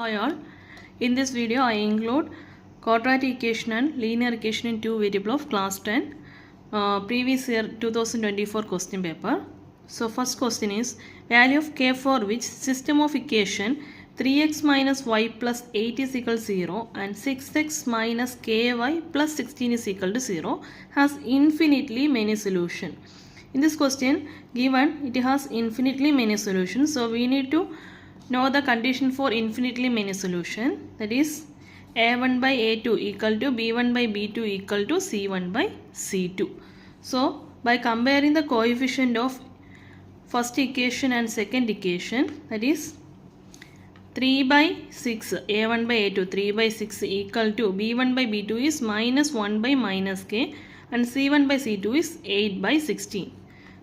Hi all, in this video I include quadratic equation and linear equation in two variable of class 10 previous year 2024 question paper. So first question is value of k for which system of equation 3x minus y plus 8 is equal to 0 and 6x minus ky plus 16 is equal to 0 has infinitely many solutions. In this question given it has infinitely many solutions, so we need to know the condition for infinitely many solution, that is a1 by a2 equal to b1 by b2 equal to c1 by c2. So by comparing the coefficient of first equation and second equation, that is 3 by 6 a1 by a2 3 by 6 equal to b1 by b2 is minus 1 by minus k and c1 by c2 is 8 by 16.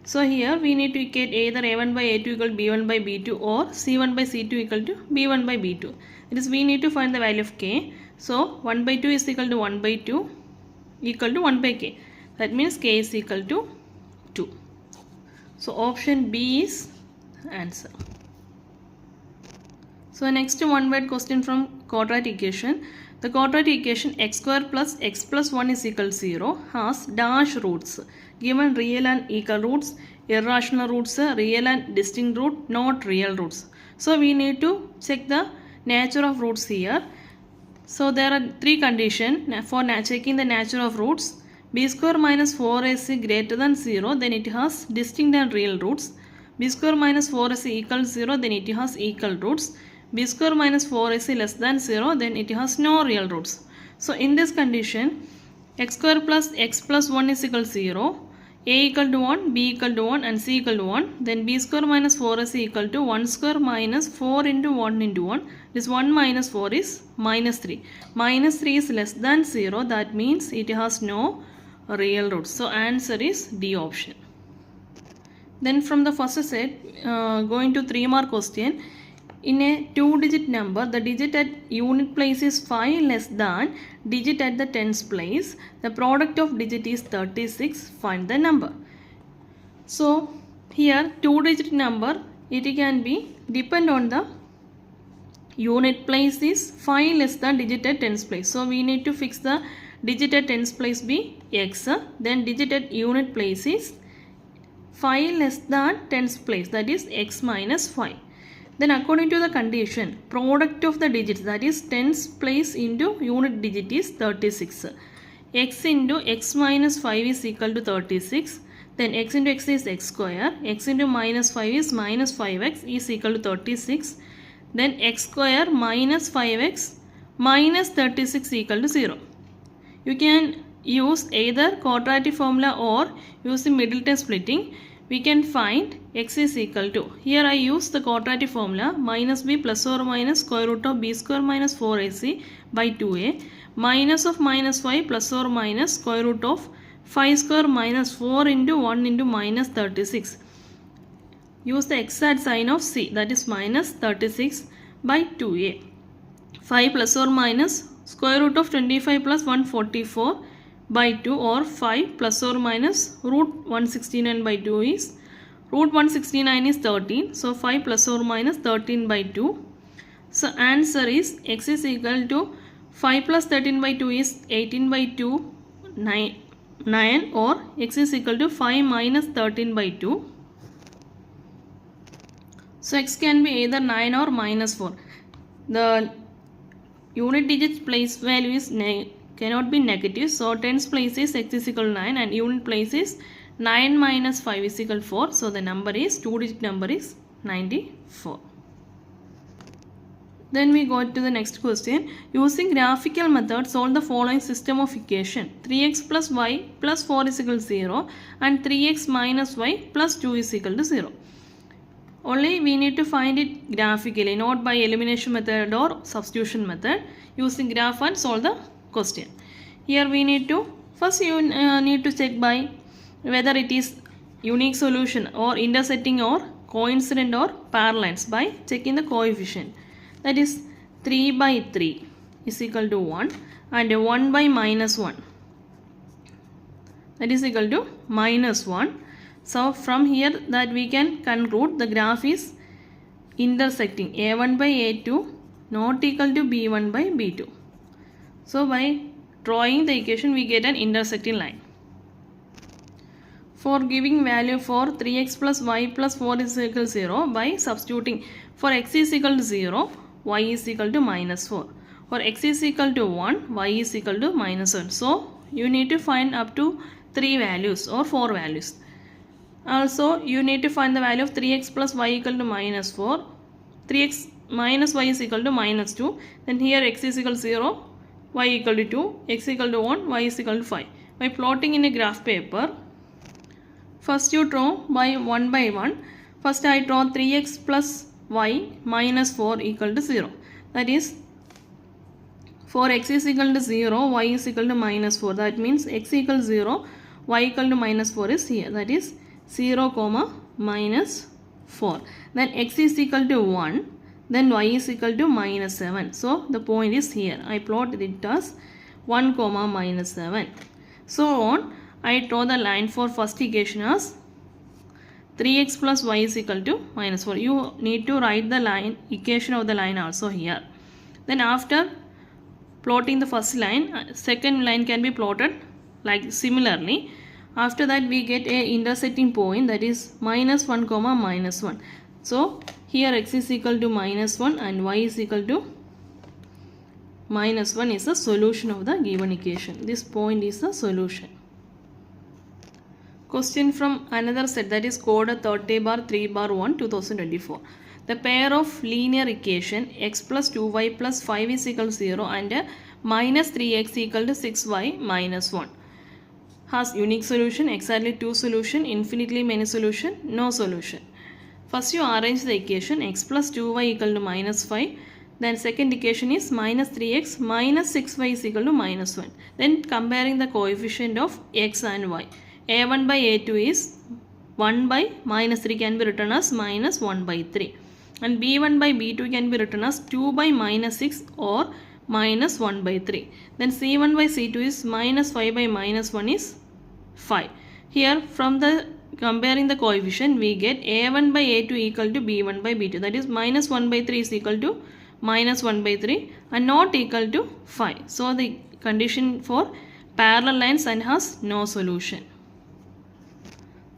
So here we need to equate either a1 by a2 equal to b1 by b2 or c1 by c2 equal to b1 by b2. It is we need to find the value of k. So 1 by 2 is equal to 1 by 2 equal to 1 by k. That means k is equal to 2. So option B is answer. So next one word question from quadratic equation. The quadratic equation x square plus x plus 1 is equal to 0 has dash roots. Given real and equal roots, irrational roots, real and distinct root, not real roots. So we need to check the nature of roots here. So there are three conditions for checking the nature of roots. B square minus 4ac greater than 0, then it has distinct and real roots. B square minus 4ac equal to 0, then it has equal roots. B square minus 4ac less than 0, then it has no real roots. So in this condition, x square plus x plus 1 is equal to 0, a equal to 1, b equal to 1 and c equal to 1. Then b square minus 4ac equal to 1 square minus 4 into 1 into 1. This 1 minus 4 is minus 3. Minus 3 is less than 0, that means it has no real roots. So answer is D option. Then from the first set, going to 3-mark question. In a 2-digit number, the digit at unit place is 5 less than digit at the tens place. The product of digit is 36. Find the number. So here 2-digit number, it can be depend on the unit place is 5 less than digit at tens place. So we need to fix the digit at tens place be x. Then digit at unit place is 5 less than tens place, that is x minus 5. Then according to the condition, product of the digits, that is tens place into unit digit is 36. X into x minus 5 is equal to 36. Then x into x is x square. X into minus 5 is minus 5x is equal to 36. Then x square minus 5x minus 36 equal to 0. You can use either quadratic formula or using Middleton splitting. We can find x is equal to, here I use the quadratic formula, minus b plus or minus square root of b square minus 4ac by 2a, minus of minus 5 plus or minus square root of 5 square minus 4 into 1 into minus 36. Use the exact sign of c, that is minus 36 by 2a. 5 plus or minus square root of 25 plus 144 by 2 or 5 plus or minus root 169 by 2 is root 169 is 13. So 5 plus or minus 13 by 2. So answer is x is equal to 5 plus 13 by 2 is 18 by 2 9 or x is equal to 5 minus 13 by 2. So x can be either 9 or minus 4. The unit digit place value is cannot be negative. So tens place is x is equal to 9 and unit place is 9 minus 5 is equal to 4. So the number is 2-digit number is 94. Then we go to the next question. Using graphical method, solve the following system of equation. 3x plus y plus 4 is equal to 0 and 3x minus y plus 2 is equal to 0. Only we need to find it graphically, not by elimination method or substitution method. Using graph and solve the question. Here we need to, first you need to check by whether it is unique solution or intersecting or coincident or parallel by checking the coefficient. That is 3 by 3 is equal to 1 and 1 by minus 1, that is equal to minus 1. So from here that we can conclude the graph is intersecting. A1 by A2 not equal to b1 by b2. So by drawing the equation we get an intersecting line. For giving value for 3x plus y plus 4 is equal to 0, by substituting for x is equal to 0, y is equal to minus 4. For x is equal to 1, y is equal to minus 1. So you need to find up to 3 values or 4 values. Also you need to find the value of 3x plus y equal to minus 4. 3x minus y is equal to minus 2. Then here x is equal to 0, y equal to 2, x equal to 1, y is equal to 5. By plotting in a graph paper, first you draw by 1 by 1. First I draw 3x plus y minus 4 equal to 0. That is, for x is equal to 0, y is equal to minus 4. That means x equal to 0, y equal to minus 4 is here. That is 0, minus 4. Then x is equal to 1. Then y is equal to minus 7. So the point is here. I plot it as 1, minus 7. So on, I draw the line for first equation as 3x plus y is equal to minus 4. You need to write the line, equation of the line also here. Then after plotting the first line, second line can be plotted like similarly. After that we get a intersecting point, that is minus 1, minus 1. So here x is equal to minus 1 and y is equal to minus 1 is the solution of the given equation. This point is the solution. Question from another set, that is code 30/3/1 2024. The pair of linear equation x plus 2y plus 5 is equal to 0 and minus 3x equal to 6y minus 1 has unique solution, exactly 2 solution, infinitely many solution, no solution. First you arrange the equation x plus 2y equal to minus 5. Then second equation is minus 3x minus 6y is equal to minus 1. Then comparing the coefficient of x and y. a1 by a2 is 1 by minus 3 can be written as minus 1 by 3. And b1 by b2 can be written as 2 by minus 6 or minus 1 by 3. Then c1 by c2 is minus 5 by minus 1 is 5. Here from the comparing the coefficient we get a1 by a2 equal to b1 by b2. That is minus 1 by 3 is equal to minus 1 by 3 and not equal to 5. So the condition for parallel lines and has no solution.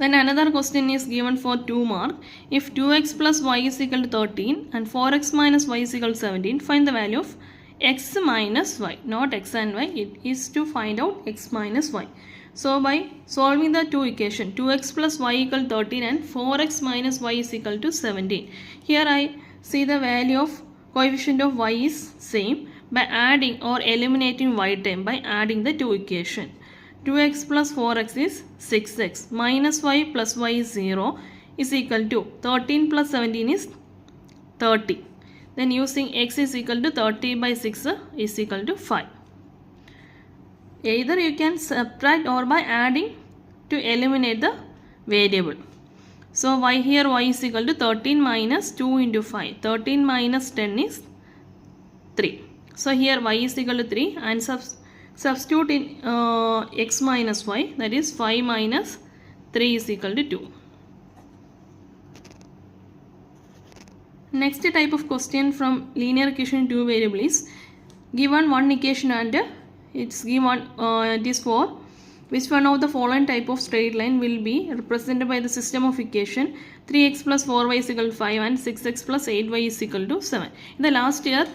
Then another question is given for 2 mark. If 2x plus y is equal to 13 and 4x minus y is equal to 17, find the value of x minus y. Not x and y, it is to find out x minus y. So by solving the two equation, 2x plus y equal to 13 and 4x minus y is equal to 17. Here I see the value of coefficient of y is same. By adding or eliminating y term by adding the two equation. 2x plus 4x is 6x minus y plus y is 0 is equal to 13 plus 17 is 30. Then using x is equal to 30 by 6 is equal to 5. Either you can subtract or by adding to eliminate the variable. So y here y is equal to 13 minus 2 into 5. 13 minus 10 is 3. So here y is equal to 3 and substitute in x minus y, that is 5 minus 3 is equal to 2. Next type of question from linear equation 2 variable is given one equation and it's given it is for which one of the following type of straight line will be represented by the system of equation 3x plus 4y is equal to 5 and 6x plus 8y is equal to 7. In the last year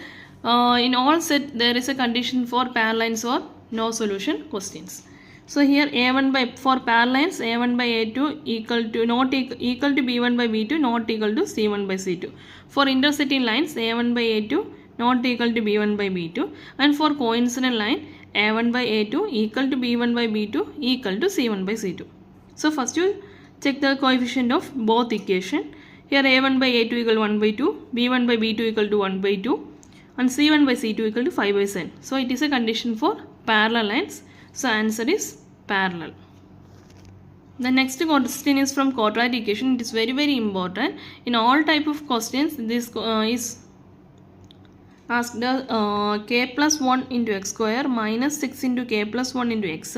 in all set there is a condition for parallel lines or no solution questions. So here a1 by for parallel lines a1 by a2 equal to not equal to b1 by b2 not equal to c1 by c2. For intersecting lines a1 by a2 not equal to b1 by b2 and for coincident line a1 by a2 equal to b1 by b2 equal to c1 by c2. So first you check the coefficient of both equation. Here a1 by a2 equal to 1 by 2, b1 by b2 equal to 1 by 2 and c1 by c2 equal to 5 by 7. So it is a condition for parallel lines. So answer is parallel. The next question is from quadratic equation. It is very important. In all type of questions this is asked k plus 1 into x square minus 6 into k plus 1 into x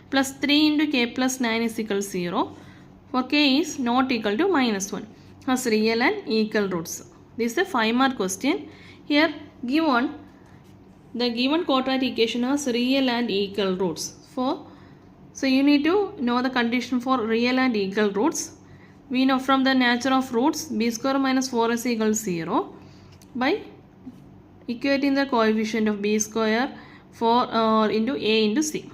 plus 3 into k plus 9 is equal to 0. For k is not equal to minus 1 has real and equal roots. This is a 5 mark question. Here Given the given quadratic equation has real and equal roots. So you need to know the condition for real and equal roots. We know from the nature of roots b square minus 4ac equals 0 by equating the coefficient of b square into a into c.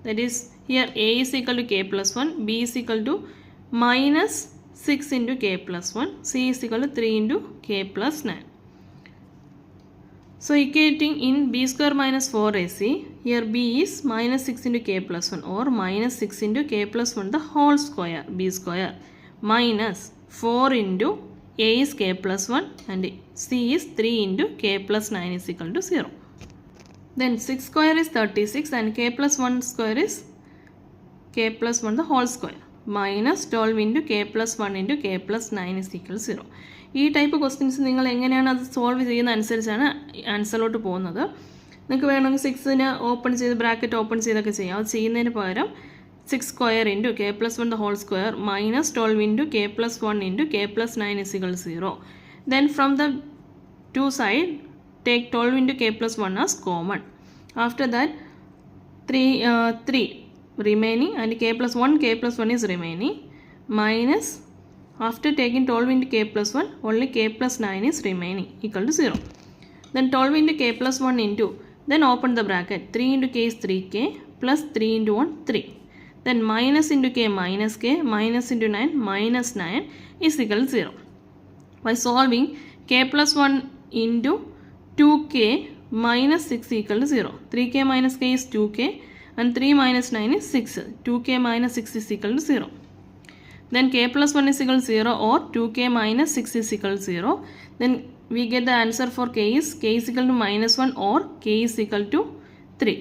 That is, here a is equal to k plus 1, b is equal to minus 6 into k plus 1, c is equal to 3 into k plus 9. So equating in b square minus 4ac, here b is minus 6 into k plus 1 or minus 6 into k plus 1 the whole square, b square, minus 4 into a is k plus 1 and c is 3 into k plus 9 is equal to 0. Then 6 square is 36 and k plus 1 square is k plus 1 the whole square, minus 12 into k plus 1 into k plus 9 is equal to 0. ഈ type questions നിങ്ങൾ എങ്ങനെയാണ് അത് solve ചെയ്യുന്ന അനുസരിച്ചാണ് ആൻസറിലോട്ട് പോകുന്നത്. നിങ്ങൾക്ക് വേണമെങ്കിൽ 6നെ ഓപ്പൺ ചെയ്ത് ബ്രാക്കറ്റ് ഓപ്പൺ ചെയ്തൊക്കെ ചെയ്യാം. അത് ചെയ്യുന്നതിന് പകരം 6 square into K plus 1 the whole square minus 12 into K plus 1 into K plus 9 is equal to 0. Then from the two side take 12 into k plus 1 as common. After that 3 remaining and k plus 1 is remaining, minus after taking 12 into k plus 1 only k plus 9 is remaining equal to 0. Then 12 into k plus 1 into, then open the bracket, 3 into k is 3k plus 3 into 1 3. Then minus into k minus into 9 minus 9 is equal to 0. By solving k plus 1 into 2k minus 6 equal to 0. 3k minus k is 2k and 3 minus 9 is 6. 2k minus 6 is equal to 0. Then k plus 1 is equal to 0 or 2k minus 6 is equal to 0. Then we get the answer for k is equal to minus 1 or k is equal to 3.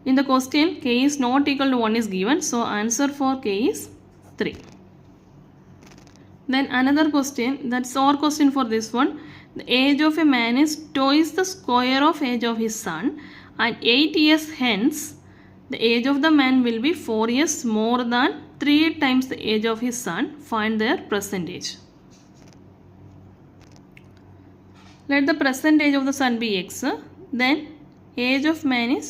In the question k is not equal to 1 is given, so answer for k is 3. Then another question, that's our question for this one. The age of a man is twice the square of age of his son and 8 years hence the age of the man will be 4 years more than 3 times the age of his son. Find their present age. Let the present age of the son be x. Then age of man is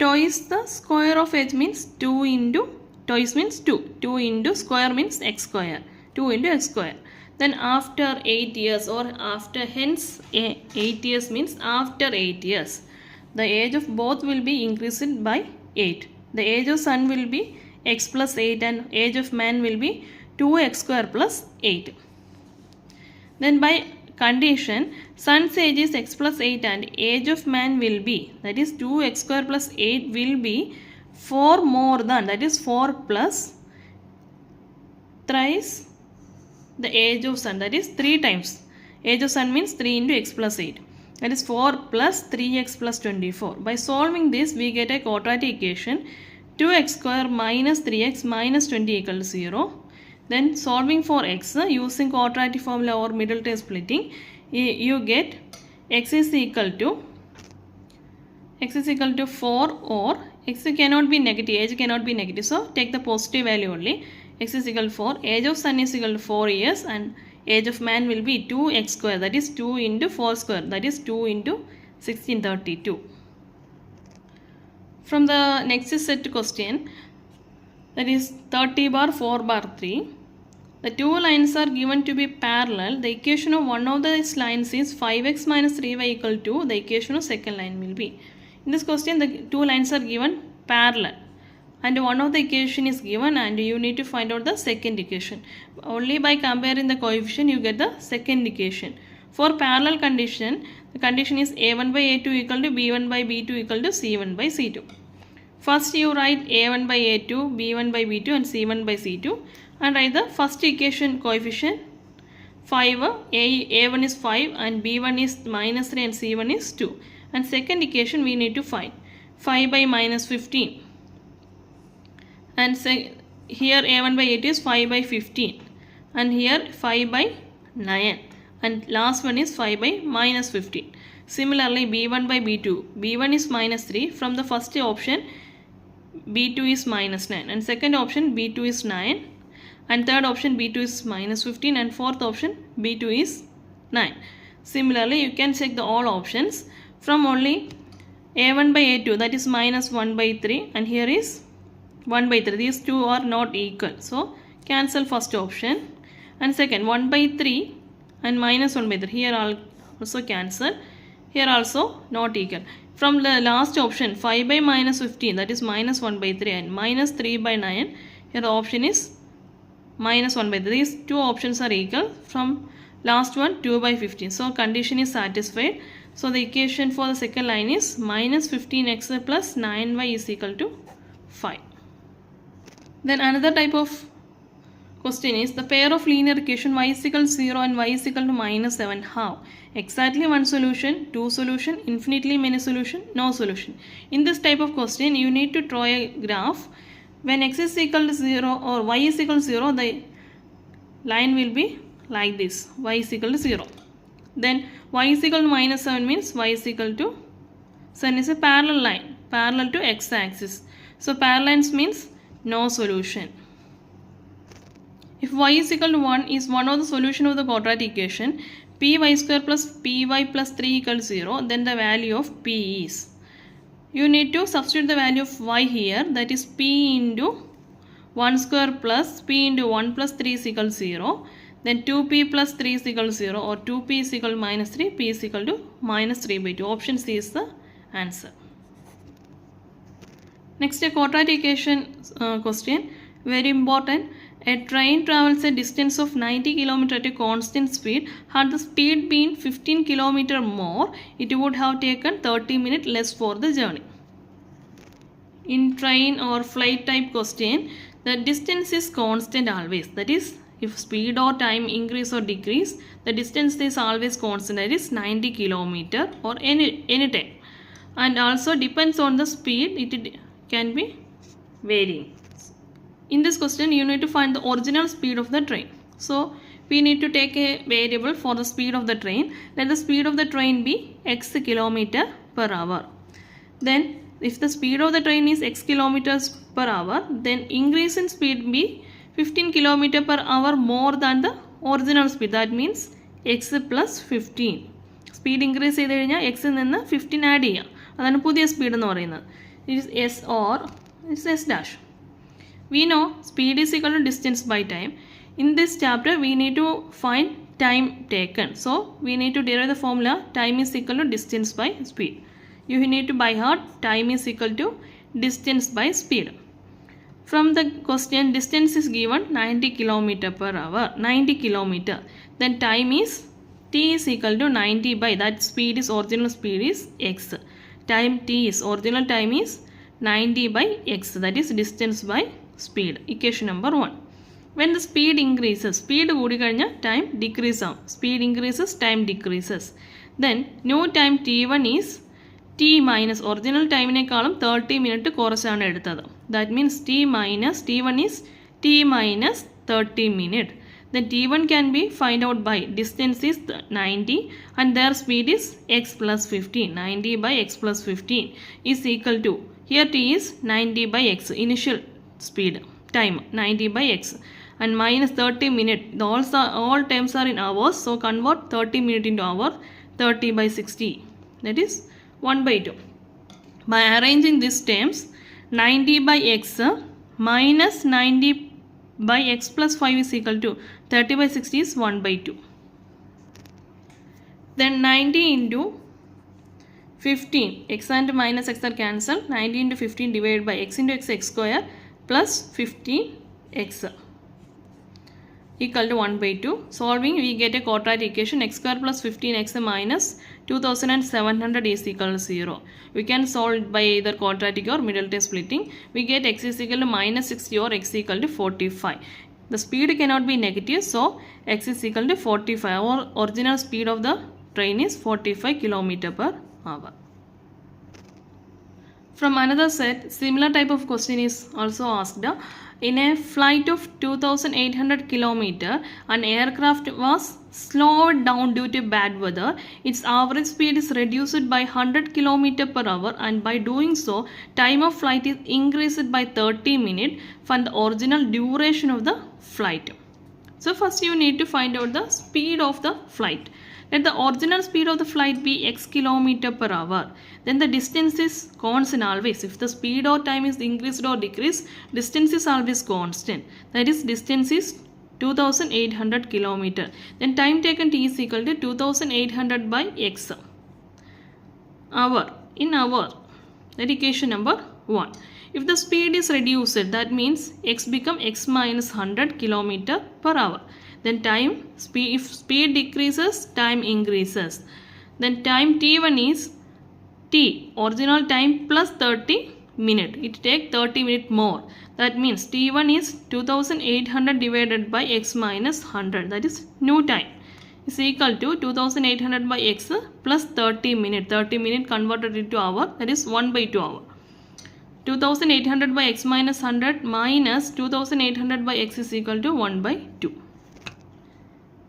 twice the square of age means 2 into, twice means 2. 2 into square means x square. 2 into x square. Then after 8 years or after hence 8 years means after 8 years. The age of both will be increased by 8. The age of son will be x plus 8 and age of man will be 2x square plus 8. Then by condition, son's age is x plus 8 and age of man will be, that is 2x square plus 8 will be 4 more than, that is 4 plus thrice the age of son, that is 3 times. Age of son means 3 into x plus 8. That is 4 plus 3x plus 24. By solving this, we get a quadratic equation 2x square minus 3x minus 20 equal to 0. Then solving for x using quadratic formula or middle term splitting, you get x is equal to 4 or x cannot be negative, age cannot be negative. So take the positive value only. X is equal to 4, age of son is equal to 4 years and age of man will be 2x square, that is 2 into 4 square, that is 2 into 1632. From the next set question, that is 30 bar 4 bar 3. The two lines are given to be parallel. The equation of one of these lines is 5x minus 3y equal to the equation of second line will be. In this question, the two lines are given parallel and one of the equation is given and you need to find out the second equation. Only by comparing the coefficient you get the second equation. For parallel condition, the condition is a1 by a2 equal to b1 by b2 equal to c1 by c2. First you write a1 by a2, b1 by b2 and c1 by c2 and write the first equation coefficient 5, a1 is 5 and b1 is minus 3 and c1 is 2. And second equation we need to find 5 by minus 15. And here a1 by 8 is 5 by 15 and here 5 by 9 and last one is 5 by minus 15. Similarly b1 by b2, b1 is minus 3, from the first option b2 is minus 9 and second option b2 is 9 and third option b2 is minus 15 and fourth option b2 is 9. Similarly, you can check the all options from only a1 by a2, that is minus 1 by 3, and here is 1 by 3. These two are not equal. So, cancel first option. And second, 1 by 3 and minus 1 by 3. Here also cancel. Here also not equal. From the last option, 5 by minus 15, that is minus 1 by 3, and minus 3 by 9. Here the option is minus 1 by 3. These two options are equal. From last one, 2 by 15. So, condition is satisfied. So, the equation for the second line is minus 15x plus 9y is equal to 5. Then another type of question is the pair of linear equation y is equal to 0 and y is equal to minus 7. How? Exactly one solution, two solution, infinitely many solution, no solution. In this type of question, you need to draw a graph. When x is equal to 0 or y is equal to 0, the line will be like this. Y is equal to 0. Then y is equal to minus 7 means y is equal to 7 is a parallel line, parallel to x-axis. So parallel lines means no solution. If y is equal to 1 is one of the solution of the quadratic equation, py square plus py plus 3 equals 0, then the value of p is. You need to substitute the value of y here, that is p into 1 square plus p into 1 plus 3 is equal to 0. Then 2p plus 3 is equal to 0, or 2p is equal to minus 3, p is equal to minus 3 by 2. Option C is the answer. Next, a quadratic equation question, very important. A train travels a distance of 90 km at a constant speed. Had the speed been 15 km more, it would have taken 30 minutes less for the journey. In train or flight type question, the distance is constant always. That is, if speed or time increase or decrease, the distance is always constant, that is 90 km or any time. And also depends on the speed, it can be varying. In this question, you need to find the original speed of the train. So, we need to take a variable for the speed of the train. Let the speed of the train be x km per hour. Then, if the speed of the train is x kilometers per hour, then increase in speed be 15 km per hour more than the original speed. That means x plus 15. Speed increase ചെയ്ത് കഴിഞ്ഞാൽ x നിന്ന് 15 add ചെയ്യാം. അതാണ് പുതിയ speed എന്ന് പറയുന്നത്. It is s or it's s dash. We know speed is equal to distance by time. In this chapter, we need to find time taken. So, we need to derive the formula time is equal to distance by speed. You need to by heart time is equal to distance by speed. From the question, distance is given 90 km per hour. 90 km. Then time is t is equal to 90 by that speed is original speed is x. Time t is original time is 90 by x. That is distance by speed. Equation number 1. When the speed increases, speed കൂടി കഴിഞ്ഞാൽ time decrease ആവും. Speed increases, time decreases. Then new time t1 is t minus original time നേക്കാളും 30 minute കുറച്ചാണ് എടുത്തത്. That means t1 is t minus 30 minute. Then t1 can be find out by distance is 90 and their speed is x plus 15. 90 by x plus 15 is equal to, here t is 90 by x, initial speed, time 90 by x, and minus 30 minute. All terms are in hours, so convert 30 minute into hour, 30 by 60, that is 1 by 2. By arranging these terms, 90 by x minus 90 by x plus 5 is equal to 30 by 60 is 1 by 2. Then 90 into 15, x and minus x are cancelled. 90 into 15 divided by x into x square plus 15x equal to 1 by 2. Solving, we get a quadratic equation x square plus 15x minus 2700 is equal to 0. We can solve it by either quadratic or middle term splitting. We get x is equal to minus 60 or x equal to 45. The speed cannot be negative, so x is equal to 45. Our original speed of the train is 45 km per hour. From another set, similar type of question is also asked. In a flight of 2800 km, an aircraft was slowed down due to bad weather. Its average speed is reduced by 100 km per hour, and by doing so, time of flight is increased by 30 minutes from the original duration of the flight. So first you need to find out the speed of the flight. Let the original speed of the flight be x km per hour. Then the distance is constant always. If the speed or time is increased or decreased, distance is always constant. That is, distance is 2800 km. Then time taken t is equal to 2800 by x. Hour. In hour. That equation number 1. If the speed is reduced, that means x become x minus 100 km per hour. Then time, if speed decreases, time increases. Then time t1 is t, original time plus 30 minutes. It takes 30 minutes more. That means t1 is 2800 divided by x minus 100. That is new time. Is equal to 2800 by x plus 30 minutes. 30 minutes converted into hour. That is 1 by 2 hour. 2800 by x minus 100 minus 2800 by x is equal to 1 by 2.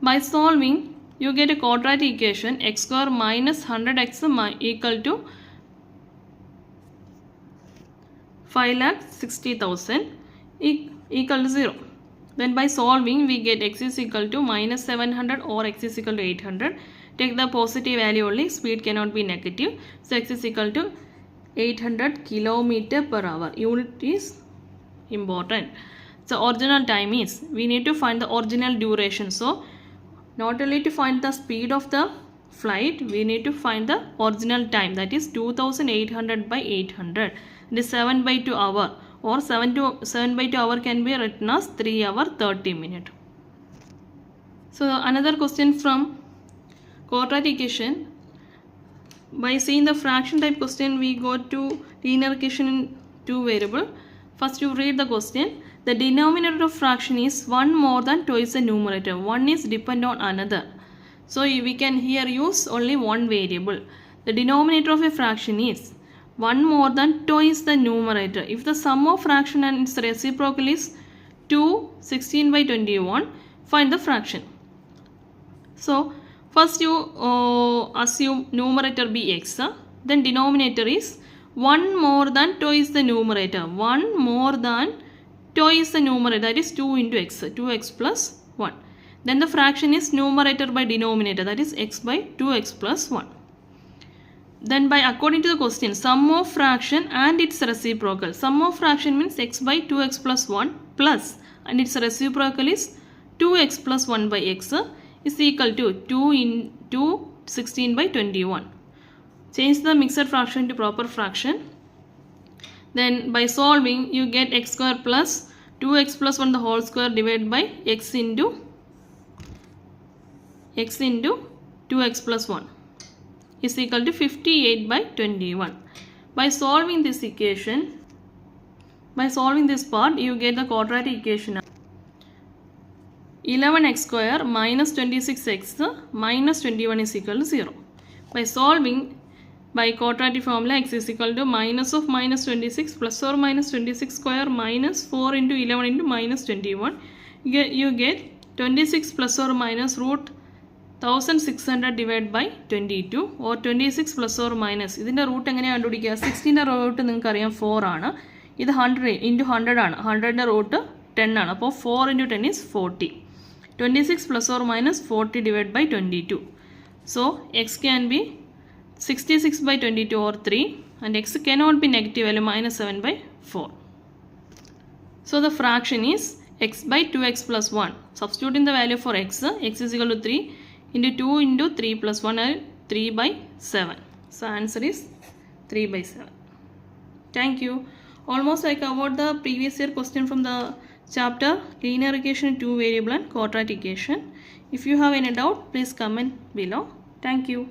By solving, you get a quadratic equation x square minus 100x equal to 5,60,000 equal to 0. Then by solving, we get x is equal to minus 700 or x is equal to 800. Take the positive value only, speed cannot be negative. So x is equal to 800 km per hour. Unit is important. So original time is, we need to find the original duration. So not only to find the speed of the flight, we need to find the original time, that is 2800 by 800. It is 7 by 2 hour, or 7 by 2 hour can be written as 3 hour 30 minutes. So another question from quadratic equation. By seeing the fraction type question, we go to linear equation in 2 variable. First you read the question. The denominator of fraction is 1 more than twice the numerator. One is depend on another. So we can here use only one variable. The denominator of a fraction is 1 more than twice the numerator. If the sum of fraction and its reciprocal is 2, 16 by 21, find the fraction. So first you assume numerator be x. Then denominator is 1 more than twice the numerator. 1 more than twice the numerator, that is 2 into x, 2x plus 1. Then the fraction is numerator by denominator, that is x by 2x plus 1. Then by according to the question, sum of fraction and its reciprocal. Sum of fraction means x by 2x plus 1 plus, and its reciprocal is 2x plus 1 by x is equal to 2 into 16 by 21. Change the mixed fraction to proper fraction. Then by solving, you get x square plus 2x plus 1 the whole square divided by x into 2x plus 1 is equal to 58 by 21. By solving this equation, by solving this part, you get the quadratic equation 11x square minus 26x minus 21 is equal to 0. By solving, by quadratic formula, x is equal to minus of minus 26 plus or minus 26 square minus 4 into 11 into minus 21. You get 26 plus or minus root 1600 divided by 22 or 26 plus or minus. This is the root 16 root 4 this 100 into 100 100 root 10 so 4 into 10 is 40. 26 plus or minus 40 divided by 22. So x can be 66 by 22 or 3, and x cannot be negative value minus 7 by 4. So the fraction is x by 2x plus 1. Substituting the value for x is equal to 3 into 2 into 3 plus 1 are 3 by 7. So answer is 3 by 7. Thank you. Almost I covered the previous year question from the chapter linear equation, 2 variable and quadratic equation. If you have any doubt, please comment below. Thank you.